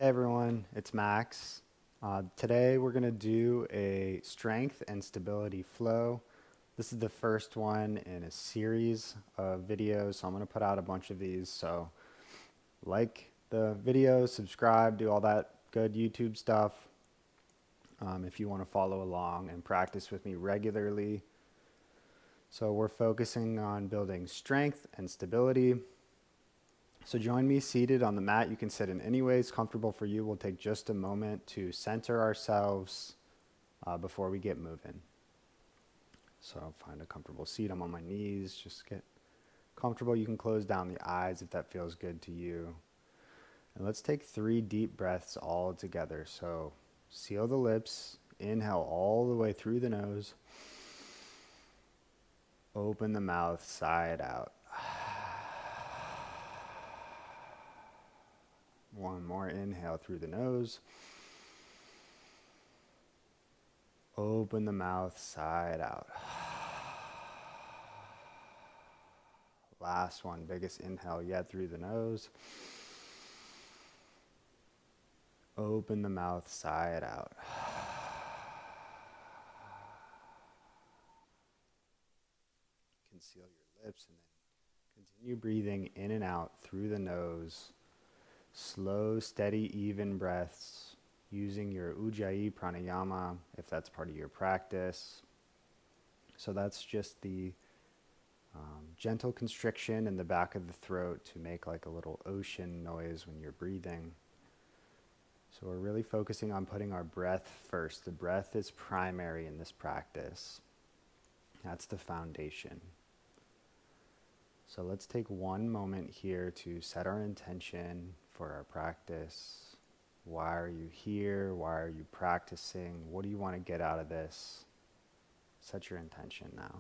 Hey everyone, it's Max. Today we're going to do a strength and stability flow. This is the first one in a series of videos, so I'm going to put out a bunch of these. So like the video, subscribe, do all that good YouTube stuff. If you want to follow along and practice with me regularly. So we're focusing on building strength and stability. So join me seated on the mat. You can sit in any way is comfortable for you. We'll take just a moment to center ourselves before we get moving. So find a comfortable seat. I'm on my knees. Just get comfortable. You can close down the eyes if that feels good to you. And let's take 3 deep breaths all together. So seal the lips. Inhale all the way through the nose. Open the mouth, sigh it out. One more inhale through the nose. Open the mouth, sigh it out. Last one, biggest inhale yet through the nose. Open the mouth, sigh it out. Conceal your lips and then continue breathing in and out through the nose. Slow, steady, even breaths using your Ujjayi pranayama if that's part of your practice. So that's just the gentle constriction in the back of the throat to make like a little ocean noise when you're breathing. So we're really focusing on putting our breath first. The breath is primary in this practice. That's the foundation. So let's take one moment here to set our intention for our practice. Why are you here? Why are you practicing? What do you want to get out of this? Set your intention now.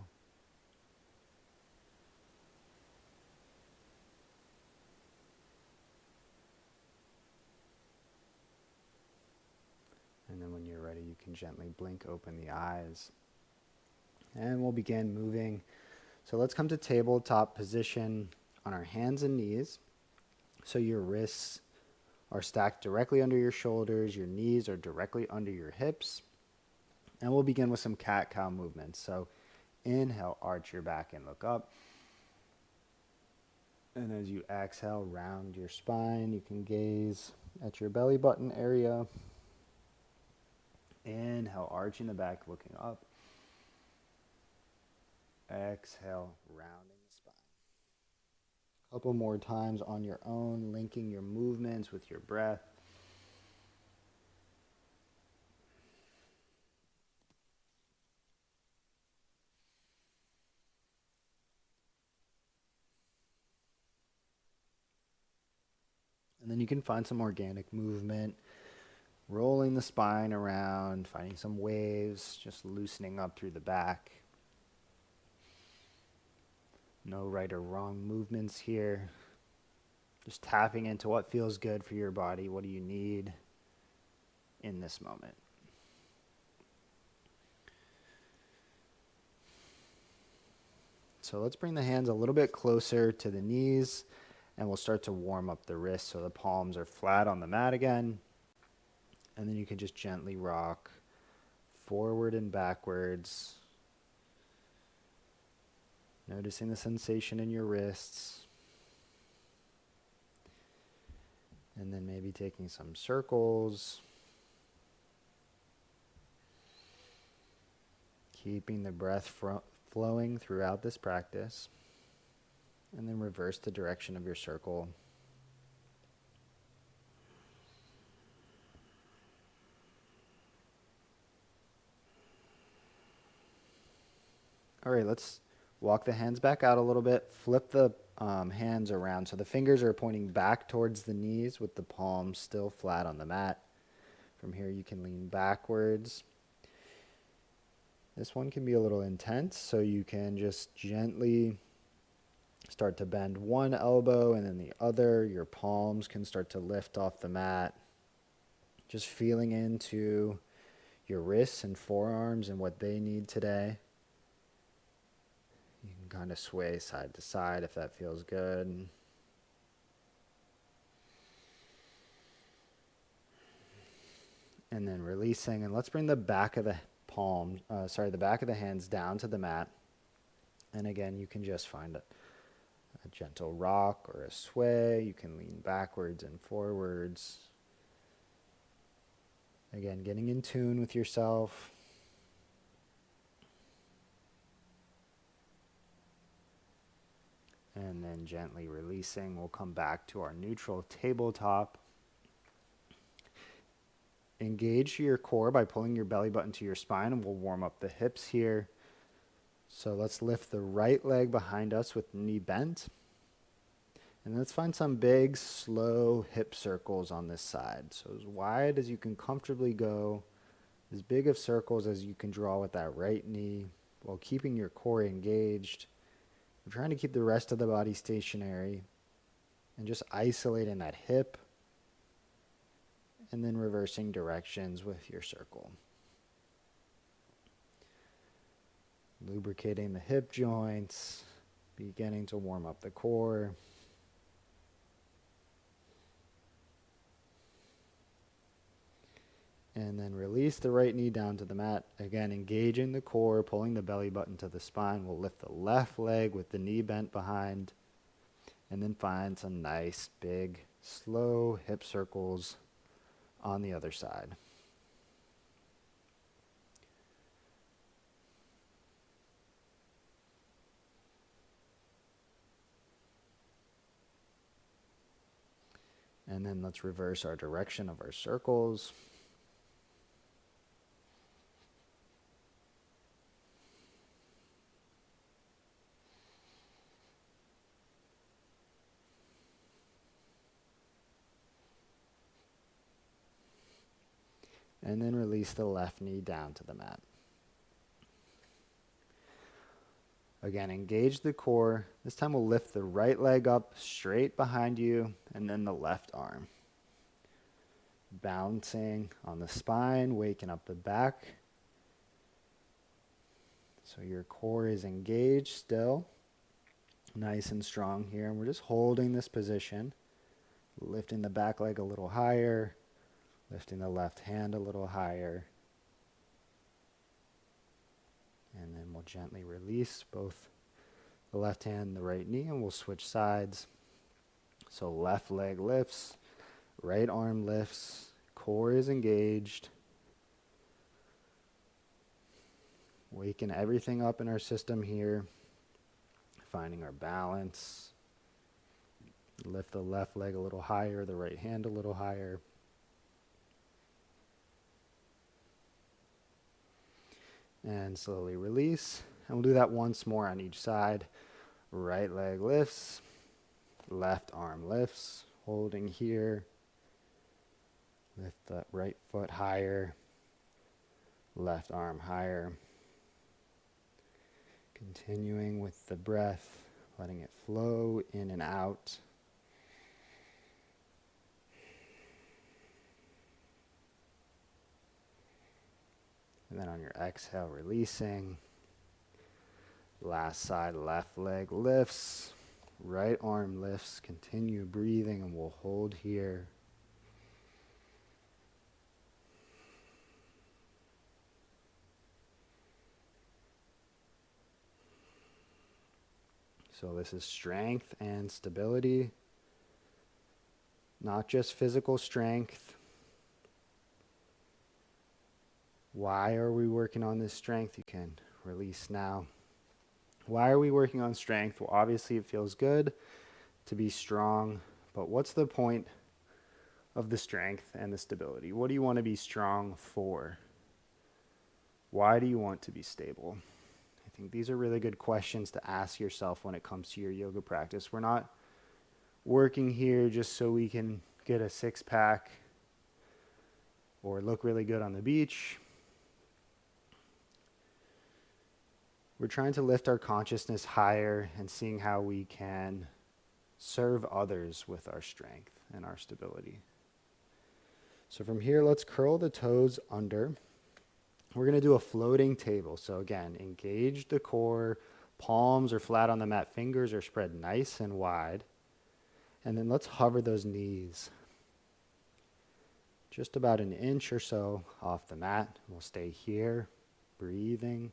And then when you're ready, you can gently blink open the eyes. And we'll begin moving. So let's come to tabletop position on our hands and knees. So your wrists are stacked directly under your shoulders. Your knees are directly under your hips. And we'll begin with some cat-cow movements. So inhale, arch your back and look up. And as you exhale, round your spine. You can gaze at your belly button area. Inhale, arching the back, looking up. Exhale, rounding the spine. A couple more times on your own, linking your movements with your breath. And then you can find some organic movement, rolling the spine around, finding some waves, just loosening up through the back. No right or wrong movements here. Just tapping into what feels good for your body. What do you need in this moment? So let's bring the hands a little bit closer to the knees and we'll start to warm up the wrists so the palms are flat on the mat again. And then you can just gently rock forward and backwards. Noticing the sensation in your wrists. And then maybe taking some circles. Keeping the breath flowing throughout this practice. And then reverse the direction of your circle. All right, let's walk the hands back out a little bit. Flip the hands around so the fingers are pointing back towards the knees with the palms still flat on the mat. From here you can lean backwards. This one can be a little intense, so you can just gently start to bend one elbow and then the other. Your palms can start to lift off the mat. Just feeling into your wrists and forearms and what they need today. You can kind of sway side to side if that feels good. and then releasing. And let's bring the back of the the back of the hands down to the mat. And again, you can just find a gentle rock or a sway. You can lean backwards and forwards. Again, getting in tune with yourself. And then gently releasing. We'll come back to our neutral tabletop. Engage your core by pulling your belly button to your spine, and we'll warm up the hips here. So let's lift the right leg behind us with the knee bent. And let's find some big, slow hip circles on this side. So as wide as you can comfortably go, as big of circles as you can draw with that right knee, while keeping your core engaged. We're trying to keep the rest of the body stationary and just isolating that hip, and then reversing directions with your circle. Lubricating the hip joints, beginning to warm up the core. And then release the right knee down to the mat. Again, engaging the core, pulling the belly button to the spine. We'll lift the left leg with the knee bent behind. And then find some nice, big, slow hip circles on the other side. And then let's reverse our direction of our circles. And then release the left knee down to the mat. Again, engage the core. This time we'll lift the right leg up straight behind you, and then the left arm. Bouncing on the spine, waking up the back. So your core is engaged still. Nice and strong here. And we're just holding this position. Lifting the back leg a little higher. Lifting the left hand a little higher. And then we'll gently release both the left hand and the right knee, and we'll switch sides. So left leg lifts, right arm lifts, core is engaged. Waking everything up in our system here. Finding our balance. Lift the left leg a little higher, the right hand a little higher. And slowly release. And we'll do that once more on each side. Right leg lifts. Left arm lifts. Holding here. Lift the right foot higher. Left arm higher. Continuing with the breath. Letting it flow in and out. And then on your exhale, releasing. Last side, left leg lifts. Right arm lifts. Continue breathing, and we'll hold here. So this is strength and stability. Not just physical strength. Why are we working on this strength? You can release now. Why are we working on strength? Well, obviously it feels good to be strong, but what's the point of the strength and the stability? What do you want to be strong for? Why do you want to be stable? I think these are really good questions to ask yourself when it comes to your yoga practice. We're not working here just so we can get a six-pack or look really good on the beach. We're trying to lift our consciousness higher and seeing how we can serve others with our strength and our stability. So from here, let's curl the toes under. We're going to do a floating table. So again, engage the core. Palms are flat on the mat. Fingers are spread nice and wide. And then let's hover those knees just about an inch or so off the mat. We'll stay here, breathing.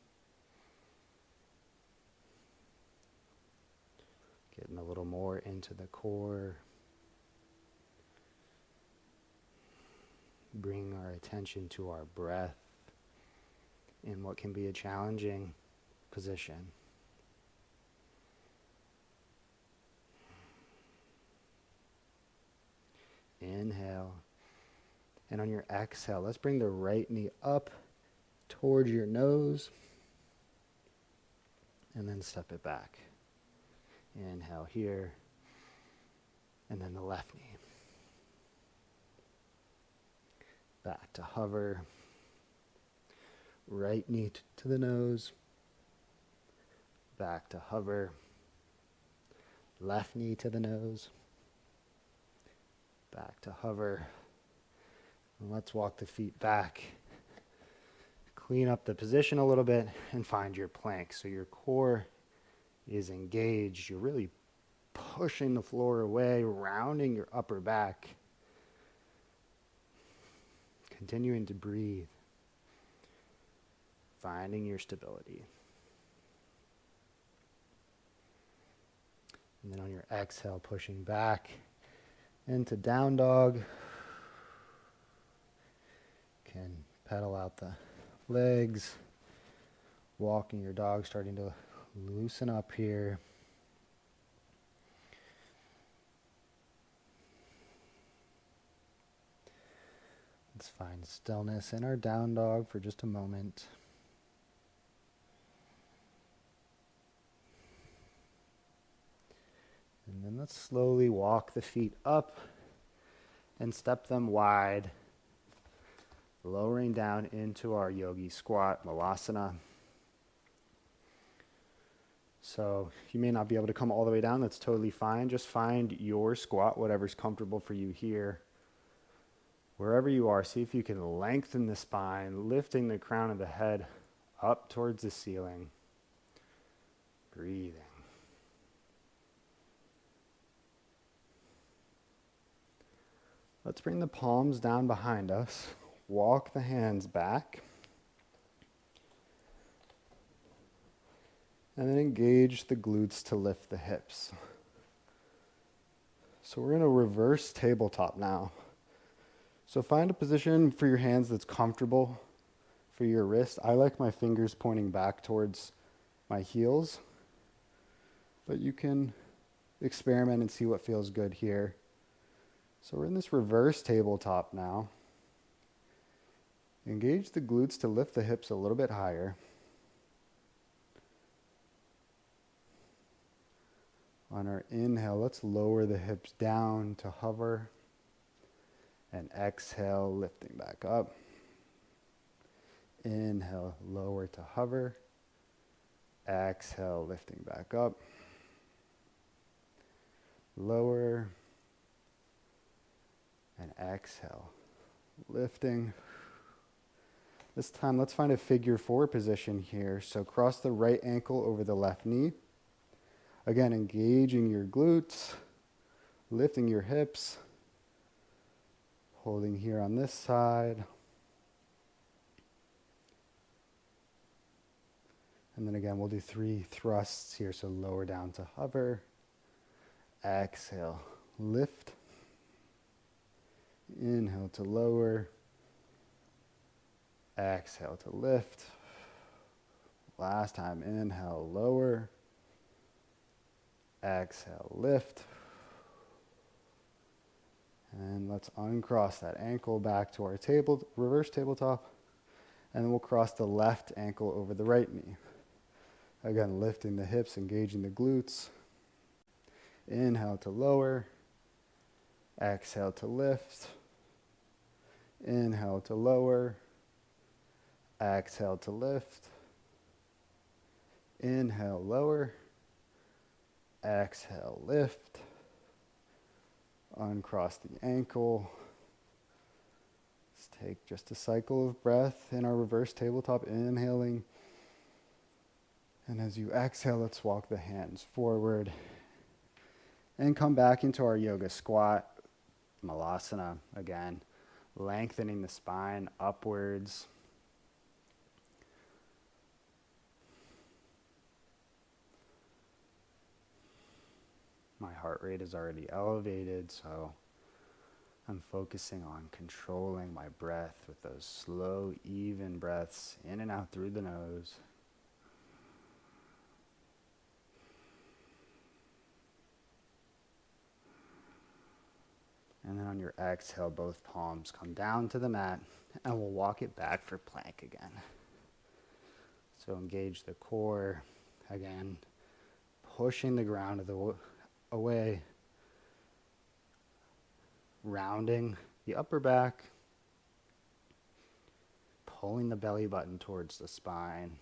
Getting a little more into the core. Bring our attention to our breath in what can be a challenging position. Inhale. And on your exhale, let's bring the right knee up towards your nose. And then step it back. Inhale here. And then the left knee. Back to hover. Right knee to the nose. Back to hover. Left knee to the nose. Back to hover. And let's walk the feet back. Clean up the position a little bit and find your plank. So your core is engaged. You're really pushing the floor away, rounding your upper back. Continuing to breathe. Finding your stability. And then on your exhale, pushing back into down dog. Can pedal out the legs. Walking your dog, starting to loosen up here. Let's find stillness in our down dog for just a moment. And then let's slowly walk the feet up and step them wide, lowering down into our yogi squat, malasana. So you may not be able to come all the way down. That's totally fine. Just find your squat, whatever's comfortable for you here. Wherever you are, see if you can lengthen the spine, lifting the crown of the head up towards the ceiling. Breathing. Let's bring the palms down behind us. Walk the hands back. And then engage the glutes to lift the hips. So we're in a reverse tabletop now. So find a position for your hands that's comfortable for your wrist. I like my fingers pointing back towards my heels, but you can experiment and see what feels good here. So we're in this reverse tabletop now. Engage the glutes to lift the hips a little bit higher. On our inhale, let's lower the hips down to hover. And exhale, lifting back up. Inhale, lower to hover. Exhale, lifting back up. Lower. And exhale, lifting. This time, let's find a figure 4 position here. So cross the right ankle over the left knee. Again, engaging your glutes, lifting your hips. Holding here on this side. And then again, we'll do 3 thrusts here. So lower down to hover. Exhale, lift. Inhale to lower. Exhale to lift. Last time, inhale, lower. Exhale, lift. And let's uncross that ankle back to our reverse tabletop. And then we'll cross the left ankle over the right knee. Again, lifting the hips, engaging the glutes. Inhale to lower. Exhale to lift. Inhale to lower. Exhale to lift. Inhale, lower. Exhale, lift. Uncross the ankle. Let's take just a cycle of breath in our reverse tabletop, inhaling. And as you exhale, let's walk the hands forward and come back into our yoga squat, malasana again. lengthening the spine upwards. My heart rate is already elevated, so I'm focusing on controlling my breath with those slow, even breaths in and out through the nose. And then on your exhale, both palms come down to the mat, and we'll walk it back for plank again. So engage the core again, pushing the ground away, rounding the upper back, pulling the belly button towards the spine.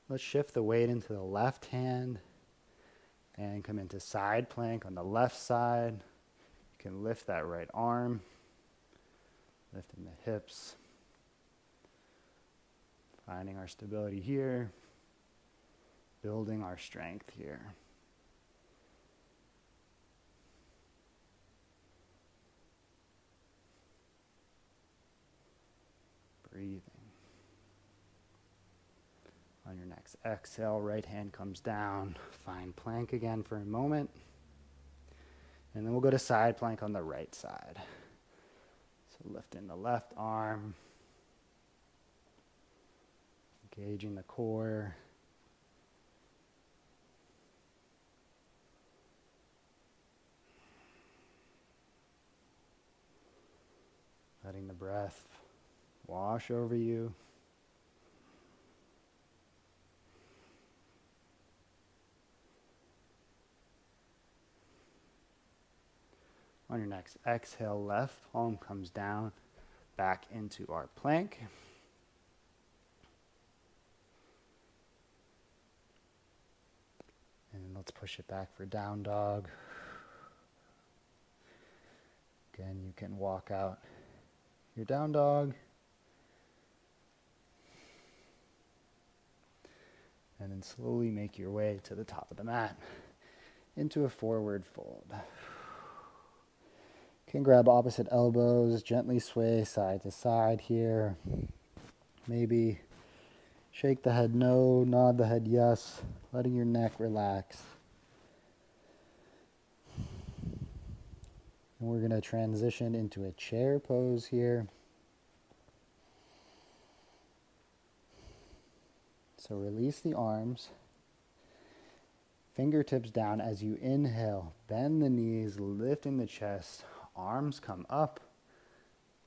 Let's shift the weight into the left hand and come into side plank on the left side. You can lift that right arm, lifting the hips, finding our stability here, building our strength here. Breathing. On your next exhale, right hand comes down. Find plank again for a moment. And then we'll go to side plank on the right side. So lifting the left arm, engaging the core. Letting the breath wash over you. On your next exhale, left palm comes down, back into our plank. And let's push it back for down dog. Again, you can walk out your down dog. And then slowly make your way to the top of the mat into a forward fold. You can grab opposite elbows, gently sway side to side here. Maybe shake the head no, nod the head yes, letting your neck relax. And we're going to transition into a chair pose here. So release the arms, fingertips down as you inhale, bend the knees, lifting the chest, arms come up.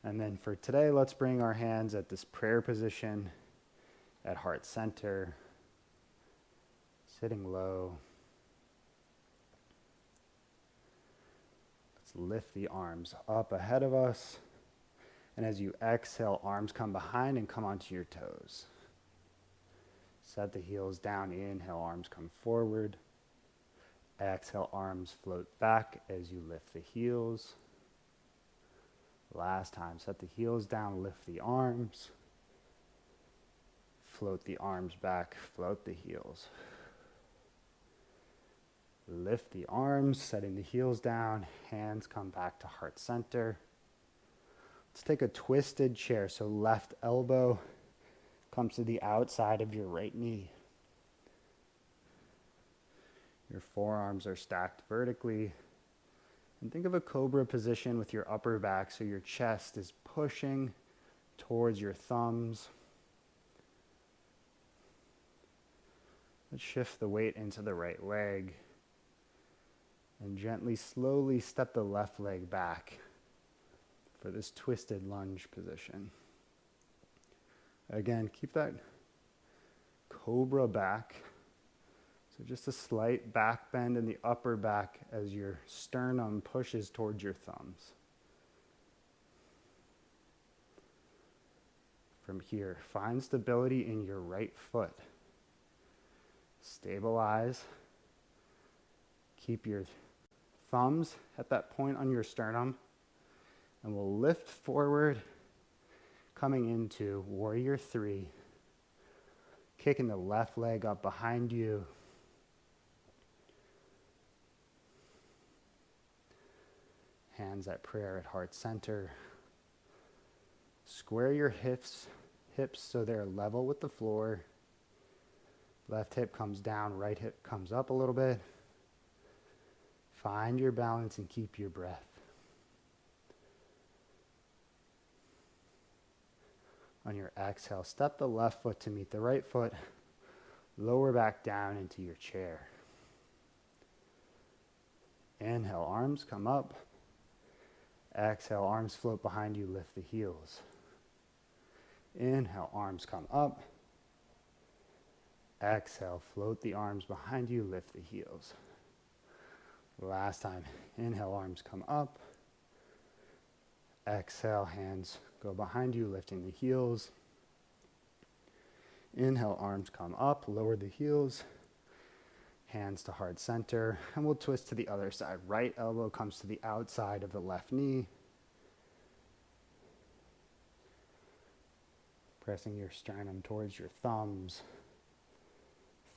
And then for today, let's bring our hands at this prayer position at heart center, sitting low. Let's lift the arms up ahead of us. And as you exhale, arms come behind and come onto your toes. Set the heels down, inhale, arms come forward. Exhale, arms float back as you lift the heels. Last time, set the heels down, lift the arms. Float the arms back, float the heels. Lift the arms, setting the heels down, hands come back to heart center. Let's take a twisted chair, so left elbow comes to the outside of your right knee. Your forearms are stacked vertically. And think of a cobra position with your upper back, so your chest is pushing towards your thumbs. Let's shift the weight into the right leg. And gently, slowly step the left leg back for this twisted lunge position. Again, keep that cobra back. So just a slight back bend in the upper back as your sternum pushes towards your thumbs. From here, find stability in your right foot. Stabilize. Keep your thumbs at that point on your sternum. And we'll lift forward, coming into Warrior 3. Kicking the left leg up behind you. Hands at prayer at heart center. Square your hips so they're level with the floor. Left hip comes down, right hip comes up a little bit. Find your balance and keep your breath. On your exhale, step the left foot to meet the right foot. Lower back down into your chair. Inhale, arms come up. Exhale, arms float behind you, lift the heels. Inhale, arms come up. Exhale, float the arms behind you, lift the heels. Last time, inhale, arms come up. Exhale, hands go behind you, lifting the heels. Inhale, arms come up, lower the heels. Hands to heart center, and we'll twist to the other side. Right elbow comes to the outside of the left knee. Pressing your sternum towards your thumbs.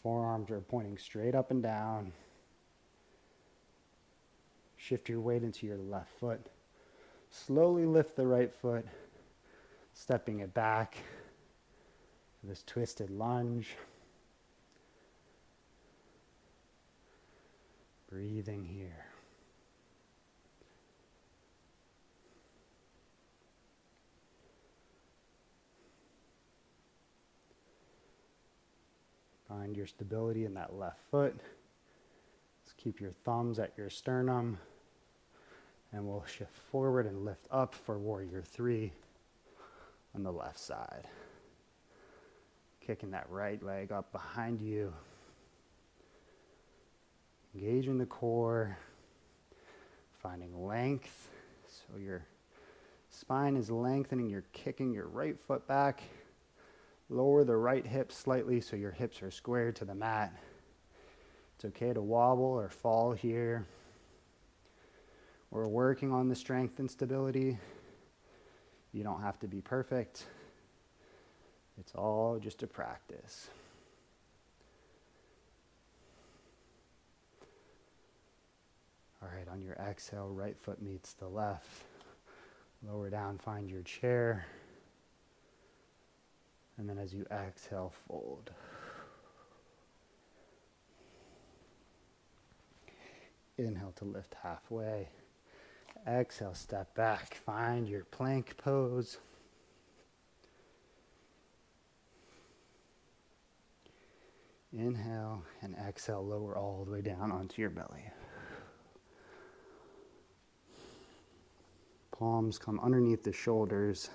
Forearms are pointing straight up and down. Shift your weight into your left foot. Slowly lift the right foot, stepping it back for this twisted lunge. Breathing here. Find your stability in that left foot. Just keep your thumbs at your sternum. And we'll shift forward and lift up for warrior 3 on the left side. Kicking that right leg up behind you. Engaging the core. Finding length. So your spine is lengthening. You're kicking your right foot back. Lower the right hip slightly so your hips are squared to the mat. It's okay to wobble or fall here. We're working on the strength and stability. You don't have to be perfect. It's all just a practice. All right, on your exhale, right foot meets the left. Lower down, find your chair. And then as you exhale, fold. Inhale to lift halfway. Exhale, step back. Find your plank pose. Inhale and exhale, lower all the way down onto your belly. Palms come underneath the shoulders.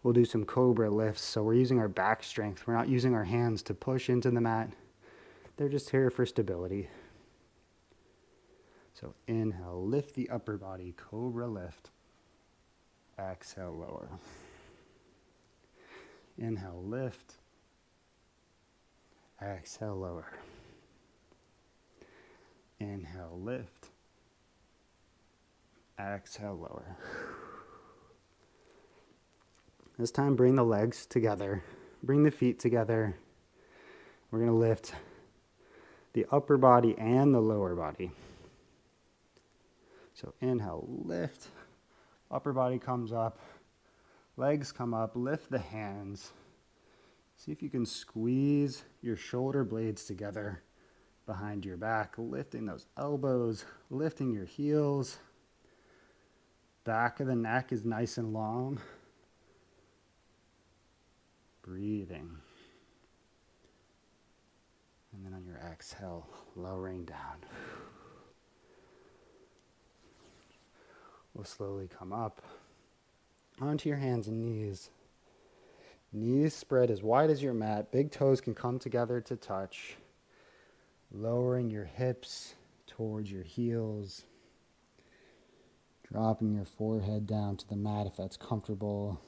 We'll do some cobra lifts. So we're using our back strength. We're not using our hands to push into the mat. They're just here for stability. So inhale, lift the upper body, cobra lift. Exhale, lower. Inhale, lift. Exhale, lower. Inhale, lift. Exhale, lower. This time, bring the legs together. Bring the feet together. We're going to lift the upper body and the lower body. So inhale, lift. Upper body comes up. Legs come up. Lift the hands. See if you can squeeze your shoulder blades together behind your back, lifting those elbows, lifting your heels. Back of the neck is nice and long. Breathing. And then on your exhale, lowering down. We'll slowly come up onto your hands and knees. Knees spread as wide as your mat. Big toes can come together to touch. Lowering your hips towards your heels. Dropping your forehead down to the mat if that's comfortable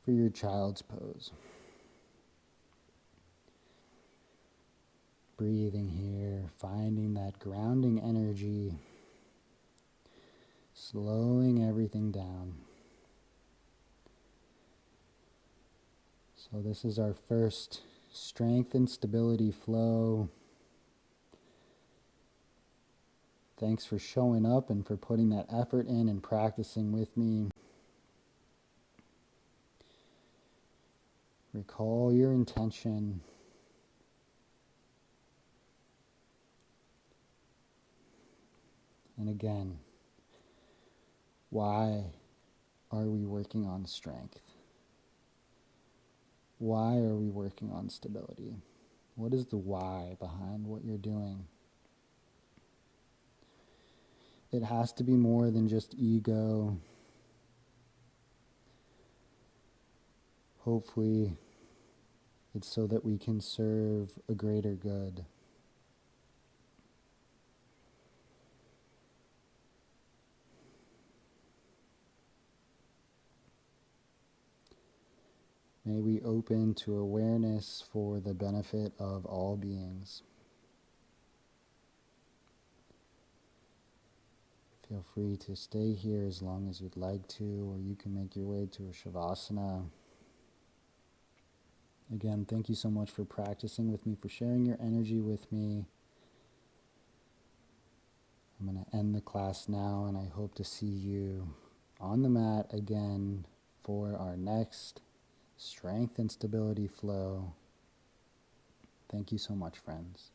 for your child's pose. Breathing here, finding that grounding energy. Slowing everything down. So this is our first strength and stability flow. Thanks for showing up and for putting that effort in and practicing with me. Recall your intention. And again, why are we working on strength? Why are we working on stability? What is the why behind what you're doing? It has to be more than just ego. Hopefully, it's so that we can serve a greater good. May we open to awareness for the benefit of all beings. Feel free to stay here as long as you'd like to, or you can make your way to a Shavasana. Again, thank you so much for practicing with me, for sharing your energy with me. I'm going to end the class now, and I hope to see you on the mat again for our next strength and stability flow. Thank you so much, friends.